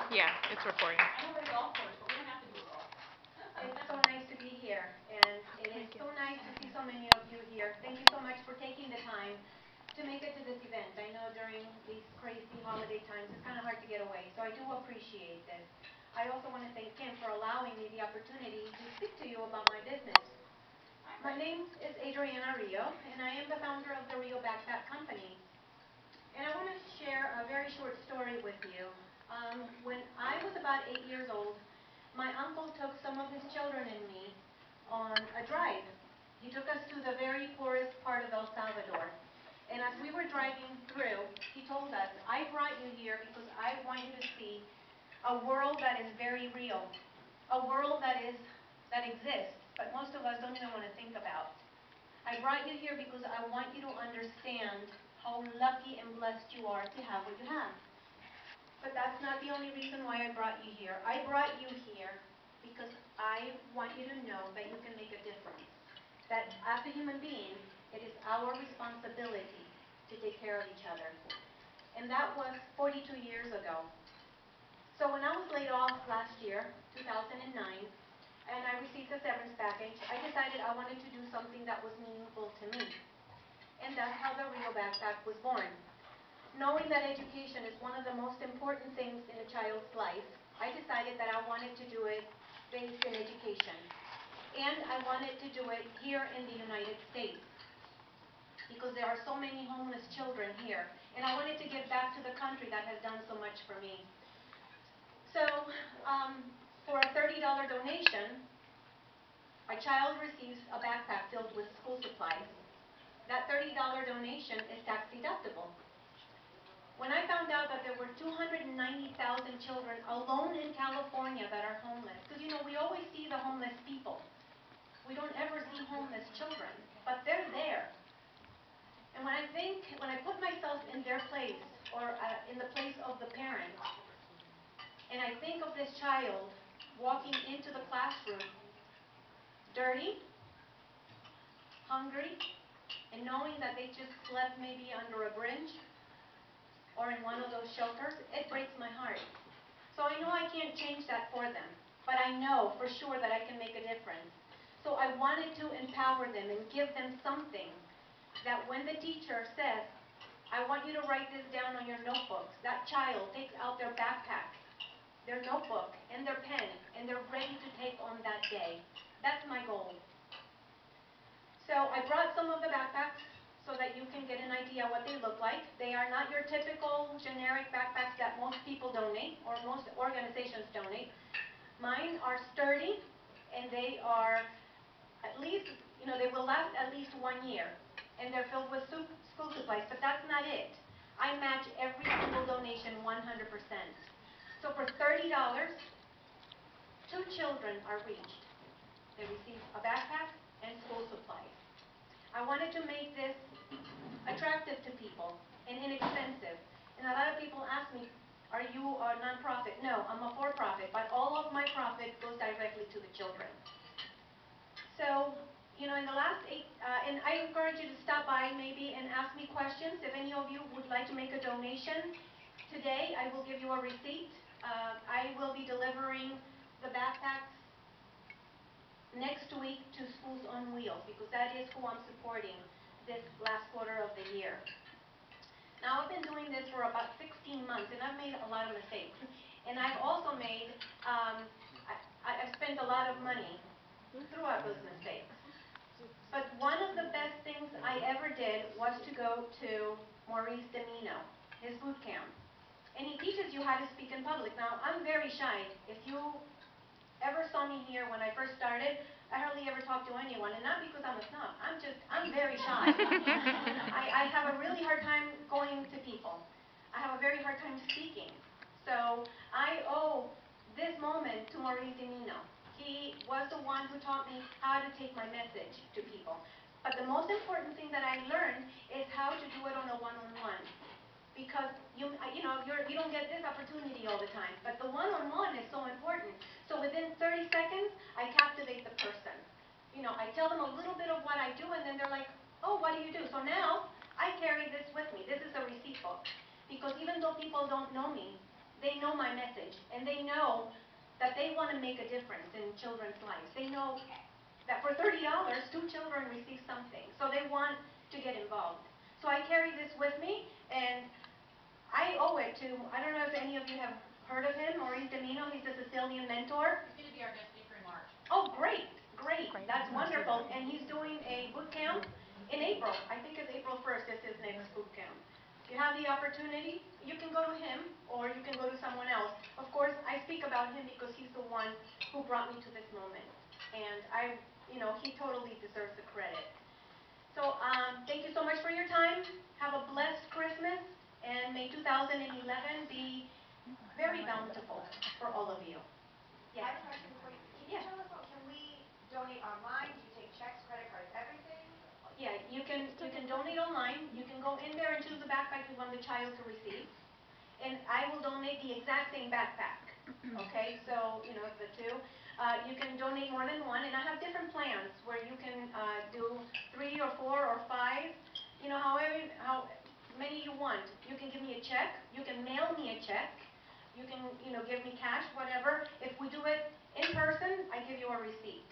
Yeah, it's recording. I know we're golf course, but we don't have to do golf. It's so nice to be here, and it is so nice to see so many of you here. Thank you so much for taking the time to make it to this event. I know during these crazy holiday times, it's kind of hard to get away, so I do appreciate this. I also want to thank Kim for allowing me the opportunity to speak to you about my business. My name is Adrianna Reo, and I am the founder of the Reo Backpack Company. And I want to share a very short story with you. When I was about 8 years old, my uncle took some of his children and me on a drive. He took us to the very poorest part of El Salvador. And as we were driving through, he told us, I brought you here because I want you to see a world that is very real, a world that exists, but most of us don't even want to think about. I brought you here because I want you to understand how lucky and blessed you are to have what you have. But that's not the only reason why I brought you here. I brought you here because I want you to know that you can make a difference. That as a human being, it is our responsibility to take care of each other. And that was 42 years ago. So when I was laid off last year, 2009, and I received a severance package, I decided I wanted to do something that was meaningful to me. And that's how the Reo Backpack was born. Knowing that education is one of the most important things in a child's life, I decided that I wanted to do it based in education. And I wanted to do it here in the United States, because there are so many homeless children here. And I wanted to give back to the country that has done so much for me. So, for a $30 donation, a child receives a backpack filled with school supplies. That $30 donation is tax deductible. When I found out that there were 290,000 children alone in California that are homeless, because we always see the homeless people. We don't ever see homeless children, but they're there. And when I put myself in their place, or in the place of the parent, and I think of this child walking into the classroom, dirty, hungry, and knowing that they just slept maybe under a bridge or in one of those shelters, it breaks my heart. So I know I can't change that for them, but I know for sure that I can make a difference. So I wanted to empower them and give them something that when the teacher says, I want you to write this down on your notebooks, that child takes out their backpack, their notebook, and their pen, and they're ready to take on that day. That's my goal. So I brought some of the backpacks so that you can get an idea what they look like. They are not your typical generic backpacks that most people donate, or most organizations donate. Mine are sturdy, and they are at least, they will last at least 1 year. And they're filled with school supplies, but that's not it. I match every single donation 100%. So for $30, 2 children are reached. They receive a backpack and school supplies. I wanted to make this attractive to people and inexpensive. And a lot of people ask me, are you a nonprofit? No, I'm a for-profit, but all of my profit goes directly to the children. So, in the last 8, and I encourage you to stop by maybe and ask me questions. If any of you would like to make a donation today, I will give you a receipt. I will be delivering the backpacks next week to Schools on Wheels, because that is who I'm supporting this last quarter of the year. Now, I've been doing this for about 16 months, and I've made a lot of mistakes. And I've also made, I've spent a lot of money throughout those mistakes. But one of the best things I ever did was to go to Maurice Dimino, his boot camp. And he teaches you how to speak in public. Now, I'm very shy. If you ever saw me here when I first started, I hardly ever talk to anyone, and not because I'm a snob. I'm very shy. I have a really hard time going to people. I have a very hard time speaking. So I owe this moment to Maurice Dimino. He was the one who taught me how to take my message to people. But the most important thing that I learned is how to do it on a one-on-one. Because you don't get this opportunity all the time. But the one-on-one is so important. So within 30 seconds, I captivate the person. I tell them a little bit of what I do, and then they're like, oh, what do you do? So now, I carry this with me. This is a receipt book. Because even though people don't know me, they know my message, and they know that they want to make a difference in children's lives. They know that for $30, 2 children receive something, so they want to get involved. So I carry this with me, and I owe it to, I don't know if any of you have heard of him, Maurice Domino. He's a Sicilian mentor. He's going to be our guest speaker in March. Oh, great, great. That's wonderful. And he's doing a boot camp in April. I think it's April 1st is his next boot camp. If you have the opportunity, you can go to him or you can go to someone else. Of course, I speak about him because he's the one who brought me to this moment. And he totally deserves the credit. So thank you so much for your time. Have a blessed Christmas, and may 2011 be very bountiful for all of you. I have a question for you. Can you tell us what, can we donate online? Do you take checks, credit cards, everything? Yeah, you can donate online. You can go in there and choose the backpack you want the child to receive. And I will donate the exact same backpack. Okay, so, the two. You can donate more than one, and I have different plans where you can do 3 or 4 or 5, how many you want. You can give me a check. You can mail me a check. You can, give me cash, whatever. If we do it in person, I give you a receipt.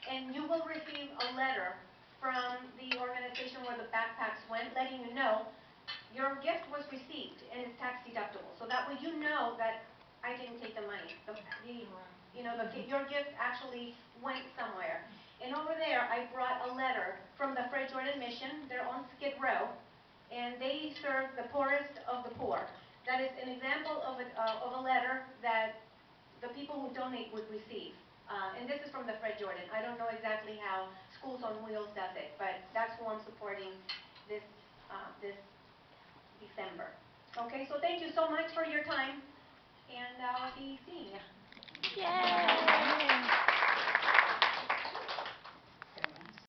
And you will receive a letter from the organization where the backpacks went, letting you know your gift was received and it's tax deductible. So that way you know that I didn't take the money. Your gift actually went somewhere. And over there, I brought a letter from the Fred Jordan Mission. They're on Skid Row, and they serve the poorest of the poor. That is an example of a letter that the people who donate would receive. And this is from the Fred Jordan. I don't know exactly how Schools on Wheels does it, but that's who I'm supporting this December. Okay, so thank you so much for your time, and I'll be seeing you. Yay!